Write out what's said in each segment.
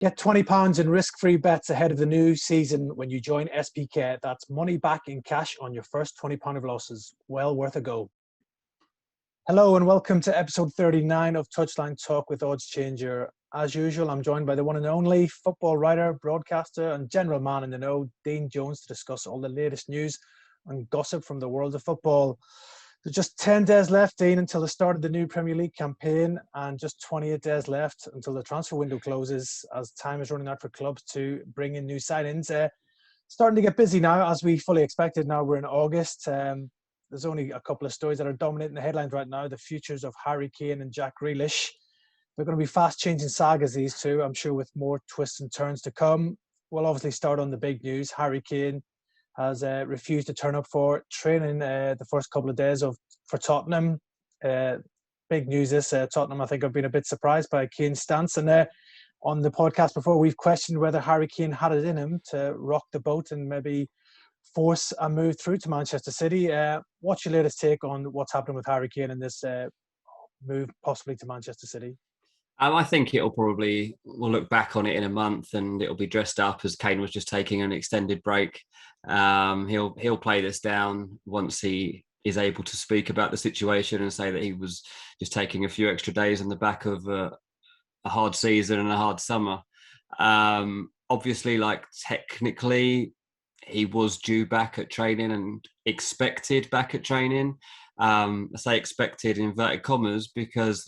Get £20 in risk-free bets ahead of the new season when you join SPK. That's money back in cash on your first £20 of losses. Well worth a go. Hello and welcome to episode 39 of Touchline Talk with Odds Changer. As usual, I'm joined by the one and only football writer, broadcaster and general man in the know, Dean Jones, to discuss all the latest news and gossip from the world of football. There's just 10 days left, Dean, until the start of the new Premier League campaign, and just 28 days left until the transfer window closes, as time is running out for clubs to bring in new signings. Starting to get busy now, as we fully expected. Now we're in August. There's only a couple of stories that are dominating the headlines right now. The futures of Harry Kane and Jack Grealish. They're going to be fast-changing sagas, these two, I'm sure, with more twists and turns to come. We'll obviously start on the big news. Harry Kane has refused to turn up for training the first couple of days for Tottenham. Big news this. Tottenham, I think, have been a bit surprised by Kane's stance. And on the podcast before, we've questioned whether Harry Kane had it in him to rock the boat and maybe force a move through to Manchester City. What's your latest take on what's happening with Harry Kane and this move possibly to Manchester City? I think we'll look back on it in a month and it'll be dressed up as Kane was just taking an extended break. He'll play this down once he is able to speak about the situation and say that he was just taking a few extra days on the back of a hard season and a hard summer. Obviously, technically, he was due back at training and expected back at training. I say expected in inverted commas because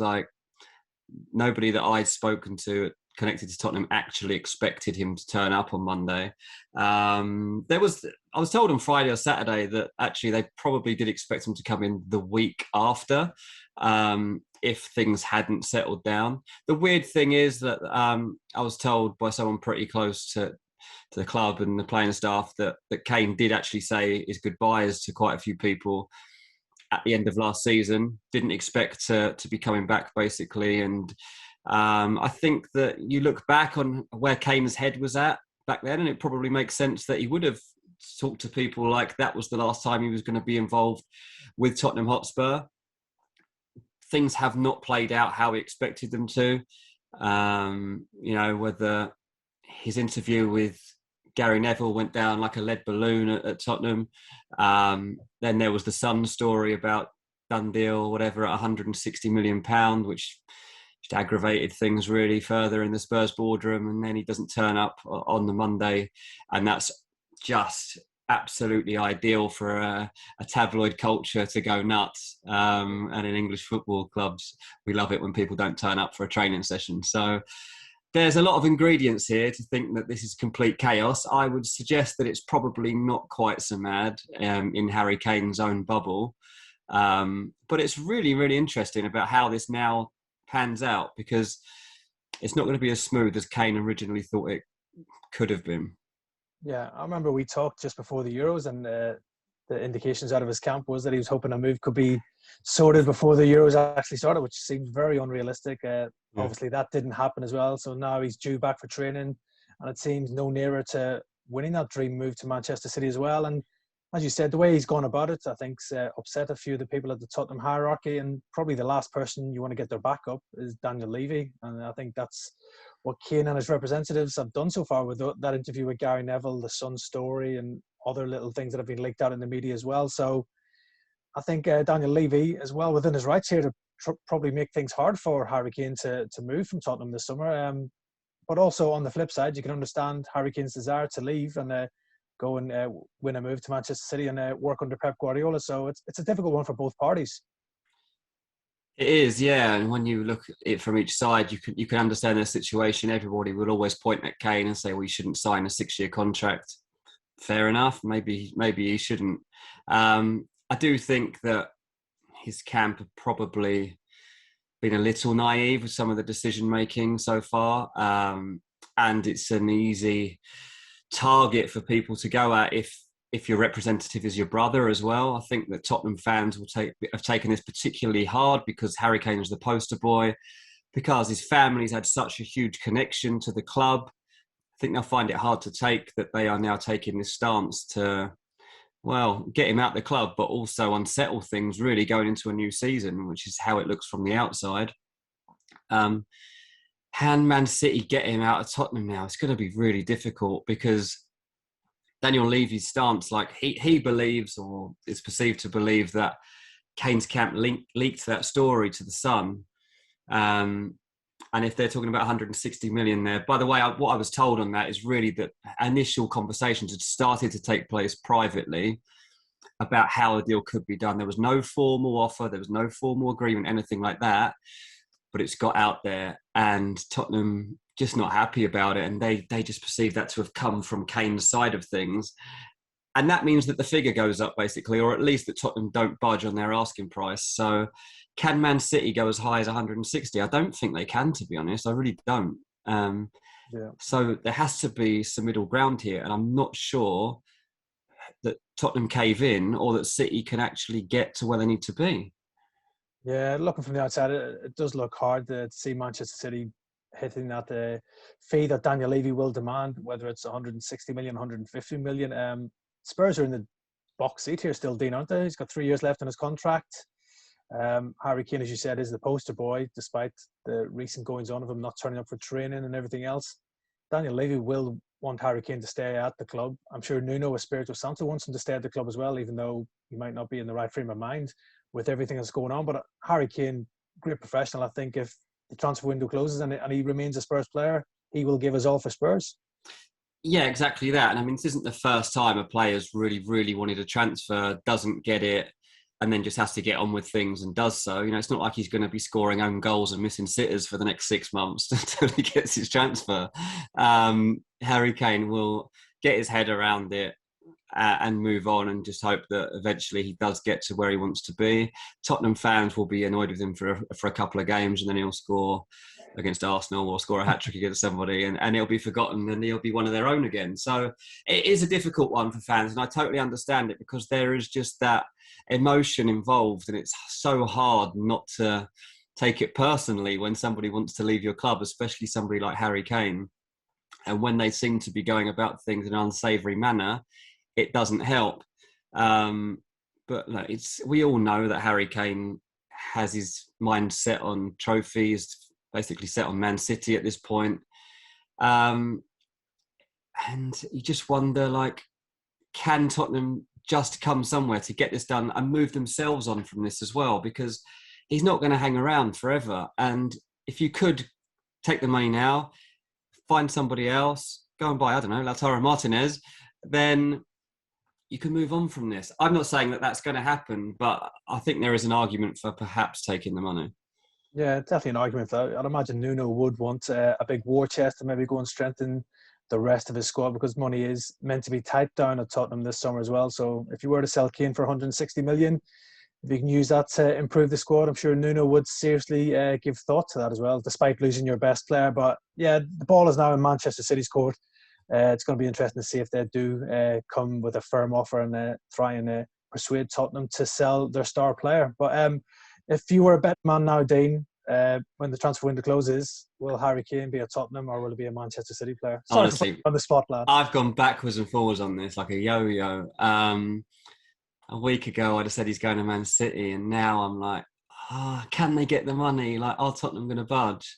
nobody that I'd spoken to connected to Tottenham actually expected him to turn up on Monday. I was told on Friday or Saturday that actually they probably did expect him to come in the week after if things hadn't settled down. The weird thing is that I was told by someone pretty close to the club and the playing staff that Kane did actually say his goodbyes to quite a few people at the end of last season. Didn't expect to be coming back, basically. And I think that you look back on where Kane's head was at back then, and it probably makes sense that he would have talked to people like that was the last time he was going to be involved with Tottenham Hotspur. Things have not played out how he expected them to. Whether his interview with Gary Neville went down like a lead balloon at Tottenham. Then there was the Sun story about done deal, whatever, at £160 million, which just aggravated things really further in the Spurs boardroom. And then he doesn't turn up on the Monday. And that's just absolutely ideal for a tabloid culture to go nuts. And in English football clubs, we love it when people don't turn up for a training session. So there's a lot of ingredients here to think that this is complete chaos. I would suggest that it's probably not quite so mad in Harry Kane's own bubble. But it's really, really interesting about how this now pans out, because it's not going to be as smooth as Kane originally thought it could have been. Yeah, I remember we talked just before the Euros, and the indications out of his camp was that he was hoping a move could be sorted before the Euros actually started, which seemed very unrealistic. Obviously, that didn't happen as well. So now he's due back for training, and it seems no nearer to winning that dream move to Manchester City as well. And as you said, the way he's gone about it, I think, upset a few of the people at the Tottenham hierarchy. And probably the last person you want to get their back up is Daniel Levy. And I think that's what Kane and his representatives have done so far with that interview with Gary Neville, the Sun story, and other little things that have been leaked out in the media as well. So I think Daniel Levy is well within his rights here to probably make things hard for Harry Kane to move from Tottenham this summer. But also on the flip side, you can understand Harry Kane's desire to leave and go and win a move to Manchester City and work under Pep Guardiola. So it's a difficult one for both parties. It is, yeah. And when you look at it from each side, you can understand the situation. Everybody will always point at Kane and say, well, he shouldn't sign a 6-year contract. Fair enough. Maybe he shouldn't. I do think that his camp have probably been a little naive with some of the decision making so far, and it's an easy target for people to go at if your representative is your brother as well. I think that Tottenham fans have taken this particularly hard because Harry Kane was the poster boy, because his family's had such a huge connection to the club. I think they'll find it hard to take that they are now taking this stance to, well, get him out the club, but also unsettle things really going into a new season, which is how it looks from the outside. can Man City get him out of Tottenham now? It's going to be really difficult because Daniel Levy's stance, like he believes, or is perceived to believe, that Kane's camp leaked that story to the Sun. And if they're talking about 160 million there, by the way, what I was told on that is really that initial conversations had started to take place privately about how a deal could be done. There was no formal offer, there was no formal agreement, anything like that. But it's got out there, and Tottenham just not happy about it, and they just perceive that to have come from Kane's side of things. And that means that the figure goes up, basically, or at least that Tottenham don't budge on their asking price. So can Man City go as high as 160? I don't think they can, to be honest. I really don't. So there has to be some middle ground here, and I'm not sure that Tottenham cave in or that City can actually get to where they need to be. Yeah, looking from the outside, it does look hard to see Manchester City hitting that fee that Daniel Levy will demand, whether it's 160 million, 150 million. Spurs are in the box seat here still, Dean, aren't they? He's got 3 years left on his contract. Harry Kane, as you said, is the poster boy, despite the recent goings on of him not turning up for training and everything else. Daniel Levy will want Harry Kane to stay at the club. I'm sure Nuno Espirito Santo wants him to stay at the club as well, even though he might not be in the right frame of mind with everything that's going on. But Harry Kane, great professional. I think if the transfer window closes and he remains a Spurs player, he will give us all for Spurs. Yeah, exactly that. And I mean, this isn't the first time a player's really, really wanted a transfer, doesn't get it, and then just has to get on with things and does so. You know, it's not like he's going to be scoring own goals and missing sitters for the next 6 months until he gets his transfer. Harry Kane will get his head around it and move on, and just hope that eventually he does get to where he wants to be. Tottenham fans will be annoyed with him for a couple of games, and then he'll score against Arsenal or score a hat-trick against somebody, and he'll be forgotten, and he'll be one of their own again. So it is a difficult one for fans, and I totally understand it, because there is just that emotion involved, and it's so hard not to take it personally when somebody wants to leave your club, especially somebody like Harry Kane. And when they seem to be going about things in an unsavoury manner, it doesn't help. But no, we all know that Harry Kane has his mind set on trophies, basically set on Man City at this point. And you just wonder, like, can Tottenham just come somewhere to get this done and move themselves on from this as well? Because he's not going to hang around forever. And if you could take the money now, find somebody else, go and buy, I don't know, Lautaro Martinez, then you can move on from this. I'm not saying that that's going to happen, but I think there is an argument for perhaps taking the money. Yeah, definitely an argument for that. I'd imagine Nuno would want a big war chest to maybe go and strengthen the rest of his squad, because money is meant to be tight down at Tottenham this summer as well. So if you were to sell Kane for 160 million, if you can use that to improve the squad, I'm sure Nuno would seriously give thought to that as well, despite losing your best player. But yeah, the ball is now in Manchester City's court. It's going to be interesting to see if they do come with a firm offer and try and persuade Tottenham to sell their star player. But if you were a bet man now, Dean, when the transfer window closes, will Harry Kane be a Tottenham or will it be a Manchester City player? Sorry, honestly, on the spot, lad. I've gone backwards and forwards on this like a yo-yo. A week ago, I'd have said he's going to Man City, and now I'm like, can they get the money? Like, are Tottenham going to budge?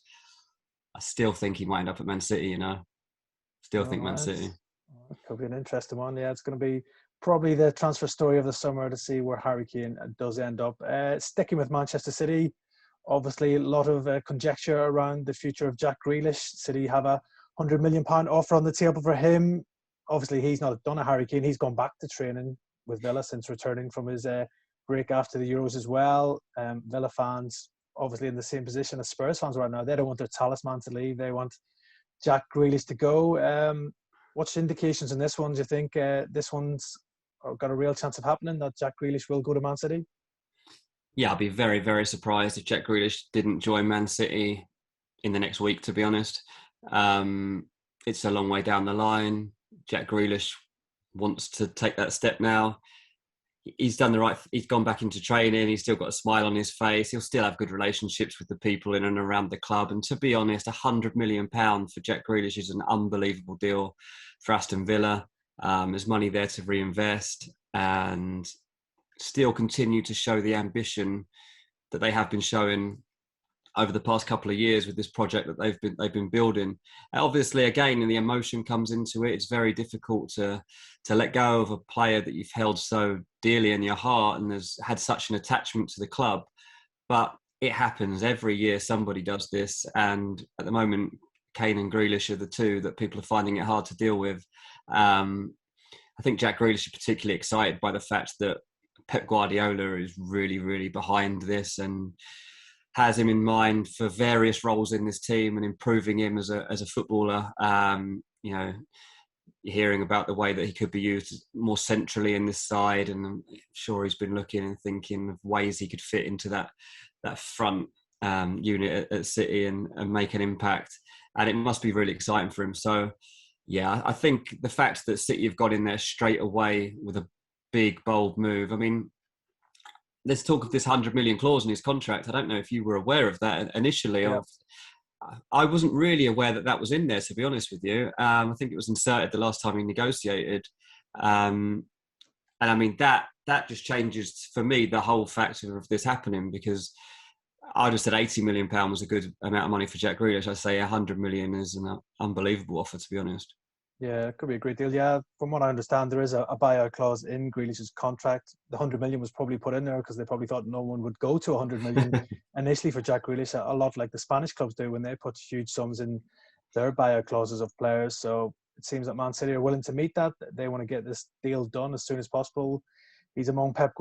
I still think he might end up at Man City, you know. Still think Man City. It could be an interesting one. Yeah, it's going to be probably the transfer story of the summer to see where Harry Kane does end up. Sticking with Manchester City, obviously a lot of conjecture around the future of Jack Grealish. City have a £100 million offer on the table for him. Obviously, he's not done a Harry Kane. He's gone back to training with Villa since returning from his break after the Euros as well. Villa fans obviously in the same position as Spurs fans right now. They don't want their talisman to leave. They want Jack Grealish to go. What's the indications in this one? Do you think this one's got a real chance of happening, that Jack Grealish will go to Man City? Yeah, I'd be very, very surprised if Jack Grealish didn't join Man City in the next week, to be honest. It's a long way down the line. Jack Grealish wants to take that step now. He's done the right. He's gone back into training. He's still got a smile on his face. He'll still have good relationships with the people in and around the club. And to be honest, £100 million for Jack Grealish is an unbelievable deal for Aston Villa. There's money there to reinvest and still continue to show the ambition that they have been showing over the past couple of years with this project that they've been building. Obviously, again, the emotion comes into it. It's very difficult to let go of a player that you've held so dearly in your heart and has had such an attachment to the club. But it happens every year. Somebody does this, and at the moment, Kane and Grealish are the two that people are finding it hard to deal with. I think Jack Grealish is particularly excited by the fact that Pep Guardiola is really, really behind this and has him in mind for various roles in this team and improving him as a footballer. You're hearing about the way that he could be used more centrally in this side, and I'm sure he's been looking and thinking of ways he could fit into that front unit at City and make an impact. And it must be really exciting for him. So, yeah, I think the fact that City have got in there straight away with a big, bold move. I mean, there's talk of this 100 million clause in his contract. I don't know if you were aware of that initially. Yeah. I wasn't really aware that was in there, to be honest with you. I think it was inserted the last time he negotiated. And I mean, that just changes, for me, the whole factor of this happening, because I just said £80 million was a good amount of money for Jack Grealish. I say 100 million is an unbelievable offer, to be honest. Yeah, it could be a great deal. Yeah, from what I understand, there is a buyout clause in Grealish's contract. The 100 million was probably put in there because they probably thought no one would go to 100 million initially for Jack Grealish, a lot like the Spanish clubs do when they put huge sums in their buyout clauses of players. So it seems that Man City are willing to meet that. They want to get this deal done as soon as possible. He's among Pep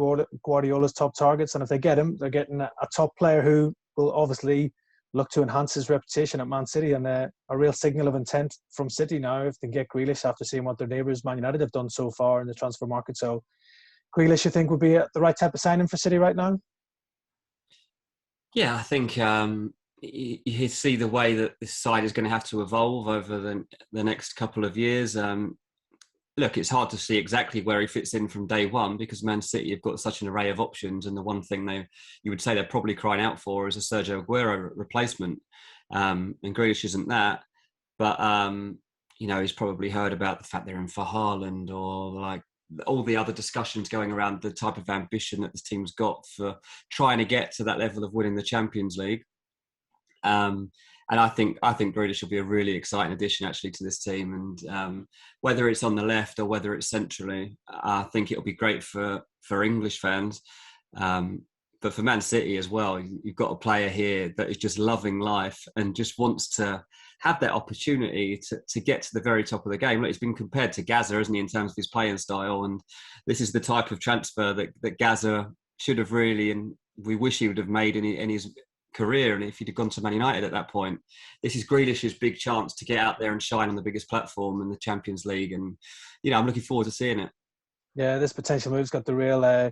Guardiola's top targets, and if they get him, they're getting a top player who will obviously look to enhance his reputation at Man City, and a real signal of intent from City now if they get Grealish after seeing what their neighbours Man United have done so far in the transfer market. So Grealish, you think, would be the right type of signing for City right now? Yeah, I think you see the way that this side is going to have to evolve over the next couple of years. Look, it's hard to see exactly where he fits in from day one because Man City have got such an array of options, and the one thing you would say they're probably crying out for is a Sergio Aguero replacement. And Grealish isn't that, but he's probably heard about the fact they're in for Haaland, or like all the other discussions going around the type of ambition that this team's got for trying to get to that level of winning the Champions League. And I think Grealish will be a really exciting addition actually to this team. And whether it's on the left or whether it's centrally, I think it'll be great for English fans. But for Man City as well, you've got a player here that is just loving life and just wants to have that opportunity to get to the very top of the game. Look, he's been compared to Gaza, isn't he, in terms of his playing style? And this is the type of transfer that Gaza should have really, and we wish he would have made in his career, and if he'd have gone to Man United at that point. This is Grealish's big chance to get out there and shine on the biggest platform in the Champions League, and I'm looking forward to seeing it. Yeah, this potential move's got the real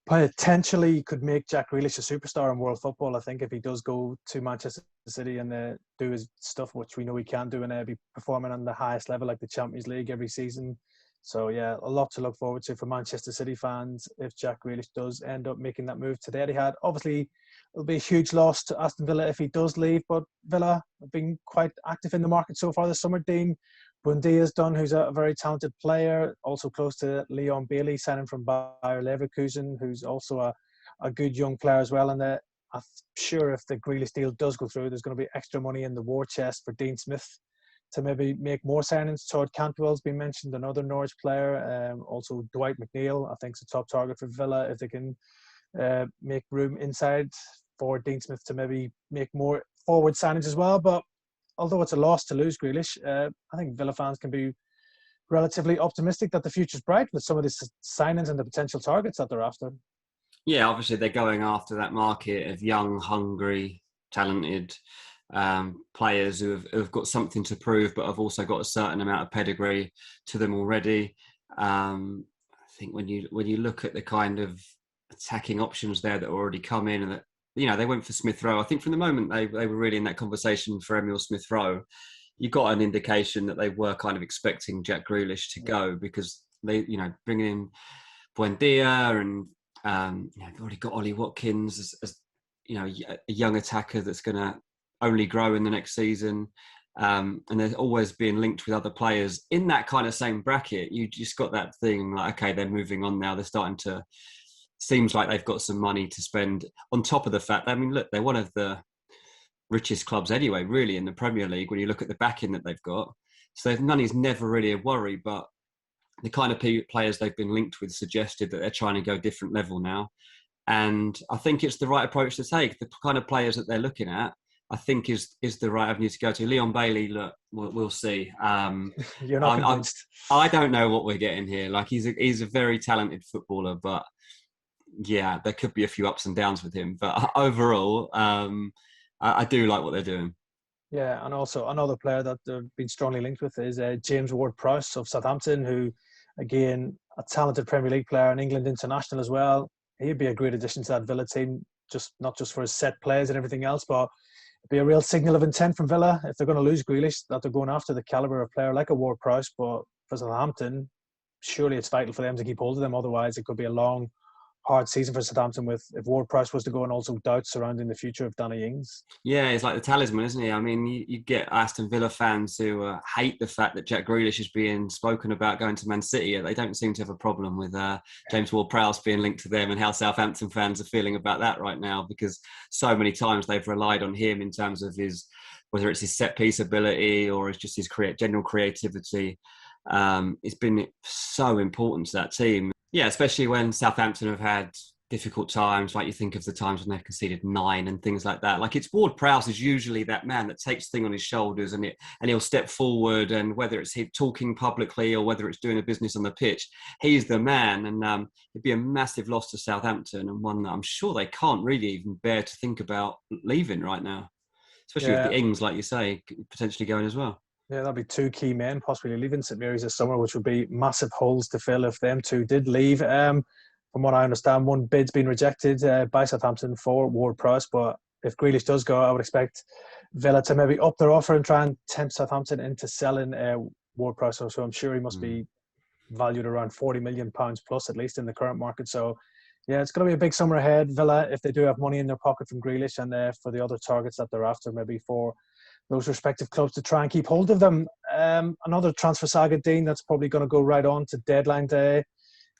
potentially could make Jack Grealish a superstar in world football. I think if he does go to Manchester City and do his stuff, which we know he can do, and be performing on the highest level like the Champions League every season. So yeah, a lot to look forward to for Manchester City fans if Jack Grealish does end up making that move today. Obviously, it'll be a huge loss to Aston Villa if he does leave, but Villa have been quite active in the market so far this summer. Dean Buendia's done, who's a very talented player, also close to Leon Bailey, signing from Bayer Leverkusen, who's also a good young player as well. And I'm sure if the Grealish deal does go through, there's going to be extra money in the war chest for Dean Smith to maybe make more signings. Todd Cantwell's been mentioned, another Norwich player. Also Dwight McNeil, I think, is a top target for Villa if they can make room inside for Dean Smith to maybe make more forward signings as well. But although it's a loss to lose Grealish, I think Villa fans can be relatively optimistic that the future's bright with some of these signings and the potential targets that they're after. Yeah, obviously they're going after that market of young, hungry, talented players who have got something to prove, but have also got a certain amount of pedigree to them already. I think when you look at the kind of attacking options there that already come in, and that they went for Smith Rowe. I think from the moment they were really in that conversation for Emile Smith Rowe, you got an indication that they were kind of expecting Jack Grealish to go, because they bringing in Buendia and they've already got Ollie Watkins as a young attacker that's going to only grow in the next season. And they're always being linked with other players in that kind of same bracket. You just got that thing like, okay, they're moving on now. They're starting to, seems like they've got some money to spend on top of the fact. I mean, look, they're one of the richest clubs anyway, really, in the Premier League, when you look at the backing that they've got. So money's never really a worry, but the kind of players they've been linked with suggested that they're trying to go different level now. And I think it's the right approach to take. The kind of players that they're looking at, I think is the right avenue to go to. Leon Bailey, look, we'll see. You're not convinced? I don't know what we're getting here. Like, he's a very talented footballer, but yeah, there could be a few ups and downs with him. But overall, I do like what they're doing. Yeah, and also another player that they've been strongly linked with is James Ward-Prowse of Southampton, who, again, a talented Premier League player and England international as well. He'd be a great addition to that Villa team, not just for his set plays and everything else, but it'd be a real signal of intent from Villa if they're going to lose Grealish, that they're going after the calibre of player like a Ward-Prowse. But for Southampton, surely it's vital for them to keep hold of them. Otherwise, it could be a long, hard season for Southampton if Ward-Prowse was to go, and also doubts surrounding the future of Danny Ings. Yeah, he's like the talisman, isn't he? I mean, you get Aston Villa fans who hate the fact that Jack Grealish is being spoken about going to Man City. They don't seem to have a problem with James Ward-Prowse being linked to them, and how Southampton fans are feeling about that right now, because so many times they've relied on him in terms of whether it's his set-piece ability or it's just his general creativity. It's been so important to that team. Yeah, especially when Southampton have had difficult times, like you think of the times when they've conceded 9 and things like that. Like, it's Ward-Prowse is usually that man that takes the thing on his shoulders and he'll step forward, and whether it's him talking publicly or whether it's doing a business on the pitch, he's the man. And it'd be a massive loss to Southampton, and one that I'm sure they can't really even bear to think about leaving right now, especially with the Ings, like you say, potentially going as well. Yeah, that'd be 2 key men possibly leaving St Mary's this summer, which would be massive holes to fill if them 2 did leave. From what I understand, one bid's been rejected by Southampton for Ward-Prowse, but if Grealish does go, I would expect Villa to maybe up their offer and try and tempt Southampton into selling Ward-Prowse. So I'm sure he must be valued around £40 million plus, at least in the current market. So yeah, it's going to be a big summer ahead, Villa, if they do have money in their pocket from Grealish, and for the other targets that they're after, maybe for those respective clubs to try and keep hold of them. Another transfer saga, Dean, that's probably going to go right on to deadline day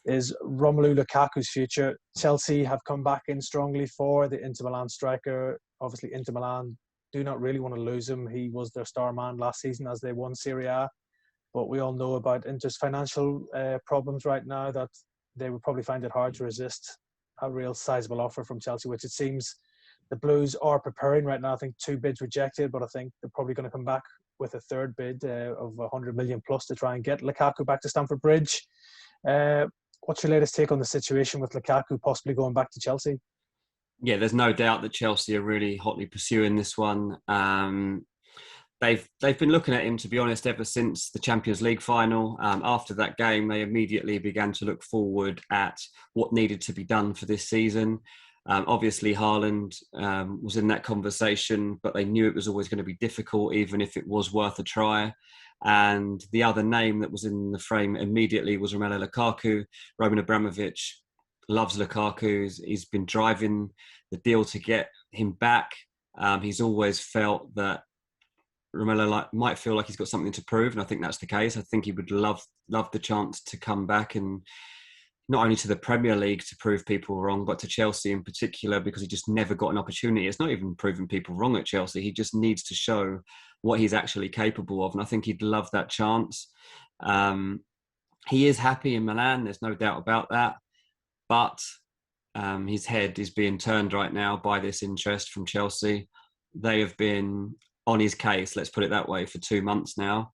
is Romelu Lukaku's future. Chelsea have come back in strongly for the Inter Milan striker. Obviously, Inter Milan do not really want to lose him. He was their star man last season as they won Serie A. But we all know about Inter's financial problems right now, that they would probably find it hard to resist a real sizable offer from Chelsea, which it seems the Blues are preparing right now. I think 2 bids rejected, but I think they're probably going to come back with a 3rd bid of 100 million plus to try and get Lukaku back to Stamford Bridge. What's your latest take on the situation with Lukaku possibly going back to Chelsea? Yeah, there's no doubt that Chelsea are really hotly pursuing this one. They've been looking at him, to be honest, ever since the Champions League final. After that game, they immediately began to look forward at what needed to be done for this season. Obviously, Haaland was in that conversation, but they knew it was always going to be difficult, even if it was worth a try. And the other name that was in the frame immediately was Romelu Lukaku. Roman Abramovich loves Lukaku. He's been driving the deal to get him back. He's always felt that Romelu might feel like he's got something to prove, and I think that's the case. I think he would love the chance to come back, and not only to the Premier League to prove people wrong, but to Chelsea in particular, because he just never got an opportunity. It's not even proving people wrong at Chelsea. He just needs to show what he's actually capable of. And I think he'd love that chance. He is happy in Milan. There's no doubt about that. But his head is being turned right now by this interest from Chelsea. They have been on his case, let's put it that way, for 2 months now.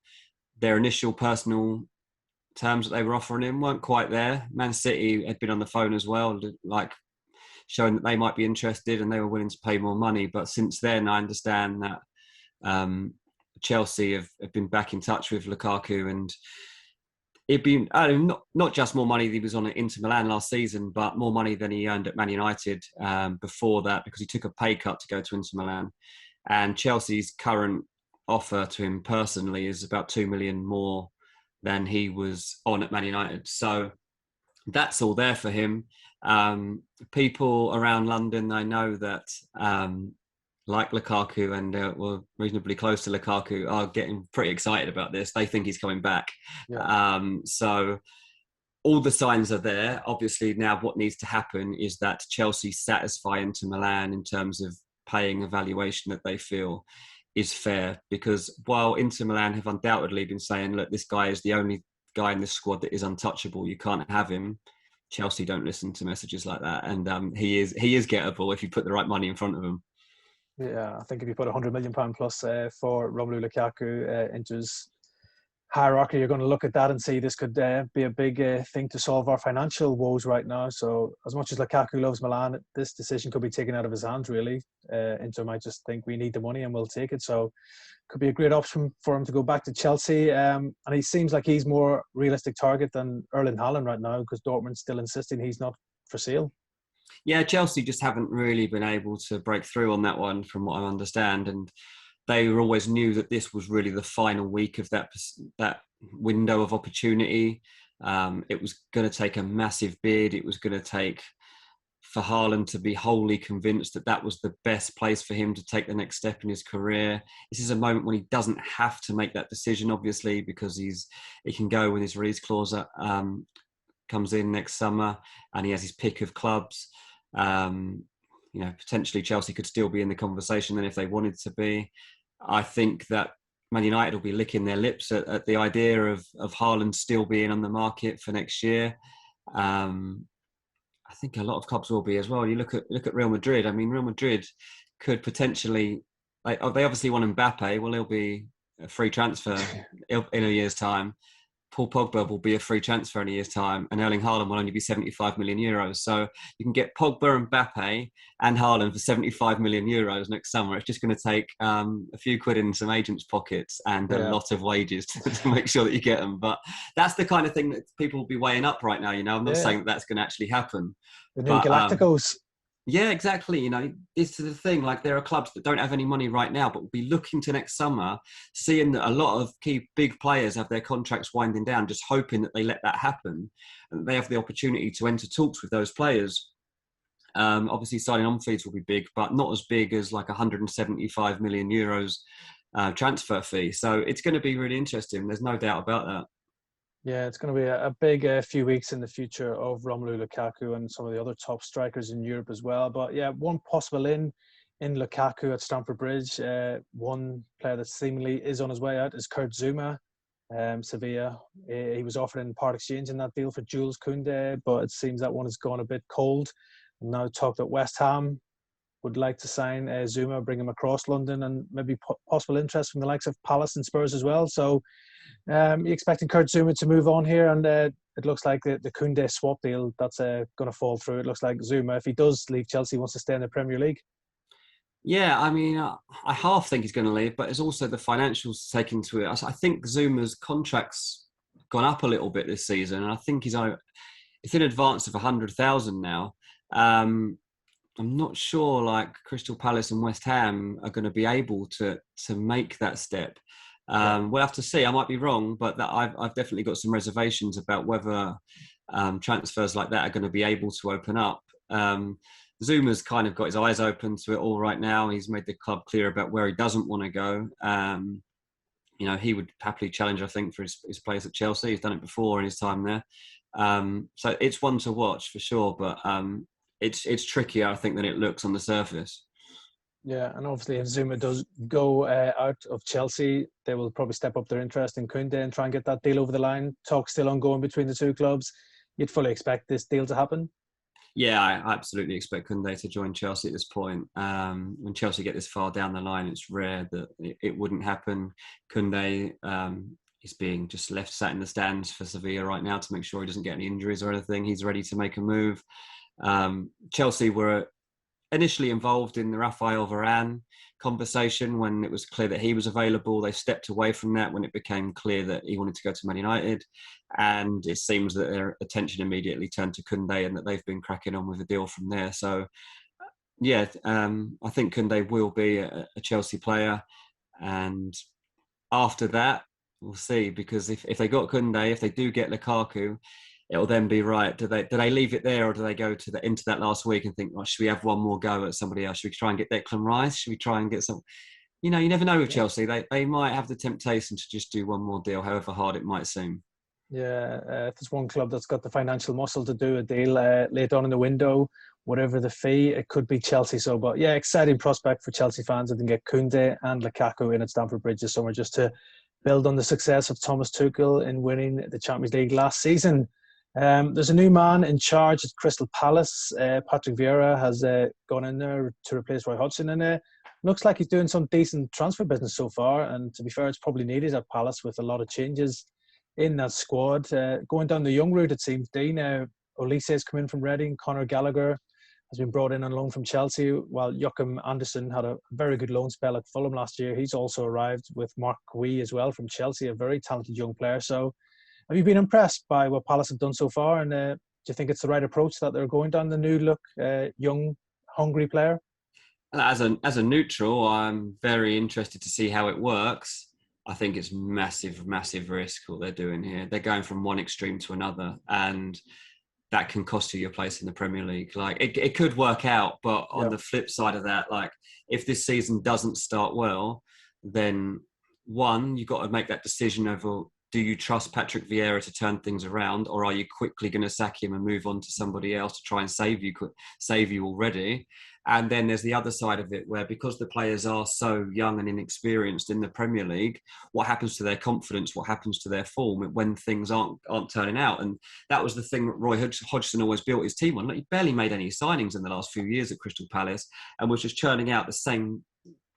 Their initial personal terms that they were offering him weren't quite there. Man City had been on the phone as well, like showing that they might be interested and they were willing to pay more money. But since then, I understand that Chelsea have been back in touch with Lukaku, and it'd been not just more money that he was on at Inter Milan last season, but more money than he earned at Man United before that, because he took a pay cut to go to Inter Milan. And Chelsea's current offer to him personally is about 2 million more than he was on at Man United. So that's all there for him. People around London, I know that like Lukaku and were reasonably close to Lukaku, are getting pretty excited about this. They think he's coming back. Yeah. So all the signs are there. Obviously, now what needs to happen is that Chelsea satisfy Inter Milan in terms of paying a valuation that they feel is fair. Because while Inter Milan have undoubtedly been saying, look, this guy is the only guy in this squad that is untouchable, you can't have him, Chelsea don't listen to messages like that, and he is gettable if you put the right money in front of him. Yeah, I think if you put £100 million plus for Romelu Lukaku into his hierarchy, you're going to look at that and see this could be a big thing to solve our financial woes right now. So as much as Lukaku loves Milan, this decision could be taken out of his hands, really. Inter might just think we need the money and we'll take it. So could be a great option for him to go back to Chelsea. And he seems like he's more realistic target than Erling Haaland right now, because Dortmund's still insisting he's not for sale. Yeah, Chelsea just haven't really been able to break through on that one, from what I understand. And they always knew that this was really the final week of that window of opportunity. It was going to take a massive bid. It was going to take for Haaland to be wholly convinced that that was the best place for him to take the next step in his career. This is a moment when he doesn't have to make that decision, obviously, because he can go when his release clause comes in next summer, and he has his pick of clubs. Potentially Chelsea could still be in the conversation then if they wanted to be. I think that Man United will be licking their lips at the idea of Haaland still being on the market for next year. I think a lot of clubs will be as well. You look at Real Madrid. I mean, Real Madrid could potentially, they obviously want Mbappe. Well, he'll be a free transfer in a year's time. Paul Pogba will be a free transfer in a year's time, and Erling Haaland will only be 75 million euros. So you can get Pogba, Mbappe, and Haaland for 75 million euros next summer. It's just going to take a few quid in some agents' pockets and a lot of wages to make sure that you get them. But that's the kind of thing that people will be weighing up right now. I'm not saying that that's going to actually happen. The new Galacticos. Yeah, exactly. This is the thing. Like, there are clubs that don't have any money right now, but will be looking to next summer, seeing that a lot of key big players have their contracts winding down, just hoping that they let that happen, and they have the opportunity to enter talks with those players. Obviously, signing on fees will be big, but not as big as like 175 million euros transfer fee. So it's going to be really interesting. There's no doubt about that. Yeah, it's going to be a big few weeks in the future of Romelu Lukaku and some of the other top strikers in Europe as well. But yeah, one possible in Lukaku at Stamford Bridge. One player that seemingly is on his way out is Kurt Zouma. Sevilla. He was offered in part exchange in that deal for Jules Koundé, but it seems that one has gone a bit cold. And now talk that West Ham would like to sign Zouma, bring him across London, and maybe possible interest from the likes of Palace and Spurs as well. So you're expecting Kurt Zouma to move on here, and it looks like the Koundé swap deal, that's going to fall through. It looks like Zouma, if he does leave Chelsea, wants to stay in the Premier League. Yeah, I mean, I half think he's going to leave, but it's also the financials taken to it. I think Zouma's contract's gone up a little bit this season, and I think it's in advance of 100,000 now. I'm not sure like Crystal Palace and West Ham are going to be able to make that step. We'll have to see. I might be wrong, but I've definitely got some reservations about whether transfers like that are going to be able to open up. Zuma's kind of got his eyes open to it all right now. He's made the club clear about where he doesn't want to go. He would happily challenge, I think, for his place at Chelsea. He's done it before in his time there. So it's one to watch for sure, but it's trickier, I think, than it looks on the surface. Yeah, and obviously if Zouma does go out of Chelsea, they will probably step up their interest in Koundé and try and get that deal over the line. Talk still ongoing between the two clubs. You'd fully expect this deal to happen? Yeah, I absolutely expect Koundé to join Chelsea at this point. When Chelsea get this far down the line, it's rare that it wouldn't happen. Koundé is being just left sat in the stands for Sevilla right now to make sure he doesn't get any injuries or anything. He's ready to make a move. Chelsea were initially involved in the Raphael Varane conversation when it was clear that he was available. They stepped away from that when it became clear that he wanted to go to Man United, and it seems that their attention immediately turned to Koundé and that they've been cracking on with a deal from there. So yeah, I think Koundé will be a Chelsea player, and after that we'll see, because if they got Koundé, if they do get Lukaku, it'll then be right. Do they leave it there, or do they go into that last week and think, well, should we have one more go at somebody else? Should we try and get Declan Rice? Should we try and get some? You never know with Chelsea. They might have the temptation to just do one more deal, however hard it might seem. Yeah, if there's one club that's got the financial muscle to do a deal late on in the window, whatever the fee, it could be Chelsea. So, but yeah, exciting prospect for Chelsea fans if they can get Koundé and Lukaku in at Stamford Bridge this summer, just to build on the success of Thomas Tuchel in winning the Champions League last season. There's a new man in charge at Crystal Palace. Patrick Vieira has gone in there to replace Roy Hodgson, and looks like he's doing some decent transfer business so far. And to be fair, it's probably needed at Palace with a lot of changes in that squad. Going down the young route, it seems, Dean. Olise has come in from Reading. Conor Gallagher has been brought in on loan from Chelsea, while Joachim Andersen had a very good loan spell at Fulham last year. He's also arrived with Mark Gui as well from Chelsea, a very talented young player. So have you been impressed by what Palace have done so far? And do you think it's the right approach that they're going down the new look, young, hungry player? As a neutral, I'm very interested to see how it works. I think it's massive risk what they're doing here. They're going from one extreme to another, and that can cost you your place in the Premier League. Like it could work out, but on the flip side of that, like if this season doesn't start well, then one, you've got to make that decision over, do you trust Patrick Vieira to turn things around, or are you quickly going to sack him and move on to somebody else to try and save you already? And then there's the other side of it where, because the players are so young and inexperienced in the Premier League, what happens to their confidence? What happens to their form when things aren't turning out? And that was the thing that Roy Hodgson always built his team on. Like, he barely made any signings in the last few years at Crystal Palace, and was just churning out the same,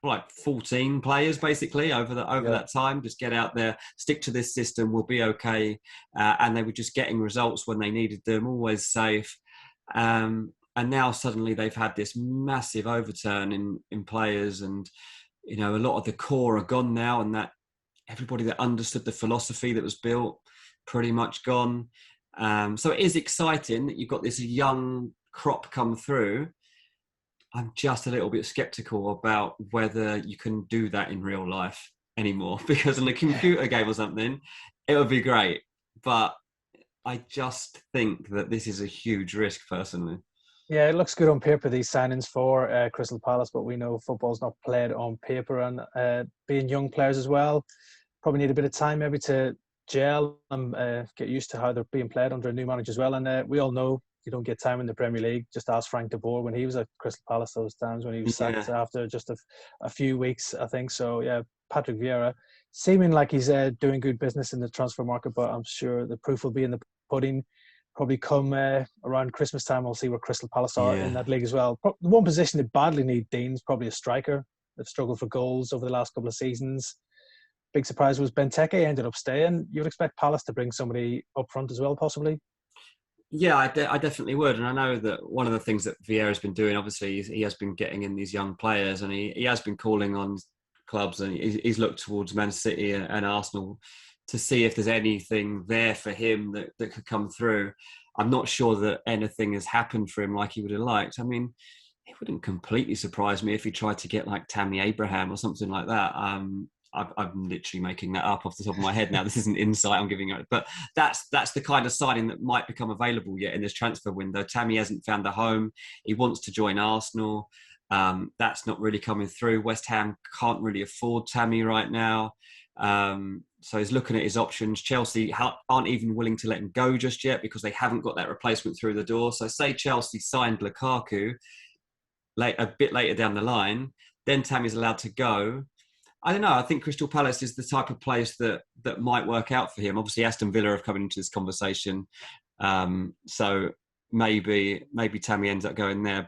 like 14 players basically over that time. Just get out there, stick to this system, we'll be okay. And they were just getting results when they needed them, always safe. And now suddenly they've had this massive overturn in players, and a lot of the core are gone now, and that everybody that understood the philosophy that was built pretty much gone. So it is exciting that you've got this young crop come through. I'm just a little bit skeptical about whether you can do that in real life anymore, because in a computer game or something, it would be great. But I just think that this is a huge risk, personally. Yeah, it looks good on paper, these signings for Crystal Palace, but we know football's not played on paper, and being young players as well, probably need a bit of time maybe to gel and get used to how they're being played under a new manager as well. And we all know you don't get time in the Premier League. Just ask Frank de Boer when he was at Crystal Palace those times when he was sacked after just a few weeks, I think. So, yeah, Patrick Vieira, seeming like he's doing good business in the transfer market, but I'm sure the proof will be in the pudding. Probably come around Christmas time, we'll see where Crystal Palace are in that league as well. The one position they badly need, Dean, is probably a striker. They've struggled for goals over the last couple of seasons. Big surprise was Benteke ended up staying. You would expect Palace to bring somebody up front as well, possibly? Yeah, I definitely would. And I know that one of the things that Vieira's been doing, obviously, he has been getting in these young players, and he has been calling on clubs, and he's looked towards Man City and Arsenal to see if there's anything there for him that could come through. I'm not sure that anything has happened for him like he would have liked. I mean, it wouldn't completely surprise me if he tried to get like Tammy Abraham or something like that. I'm literally making that up off the top of my head now. This isn't insight I'm giving out, but that's the kind of signing that might become available yet in this transfer window. Tammy hasn't found a home. He wants to join Arsenal. That's not really coming through. West Ham can't really afford Tammy right now. So he's looking at his options. Chelsea aren't even willing to let him go just yet because they haven't got that replacement through the door. So say Chelsea signed Lukaku a bit later down the line, then Tammy's allowed to go. I don't know. I think Crystal Palace is the type of place that might work out for him. Obviously, Aston Villa have come into this conversation. So maybe Tammy ends up going there.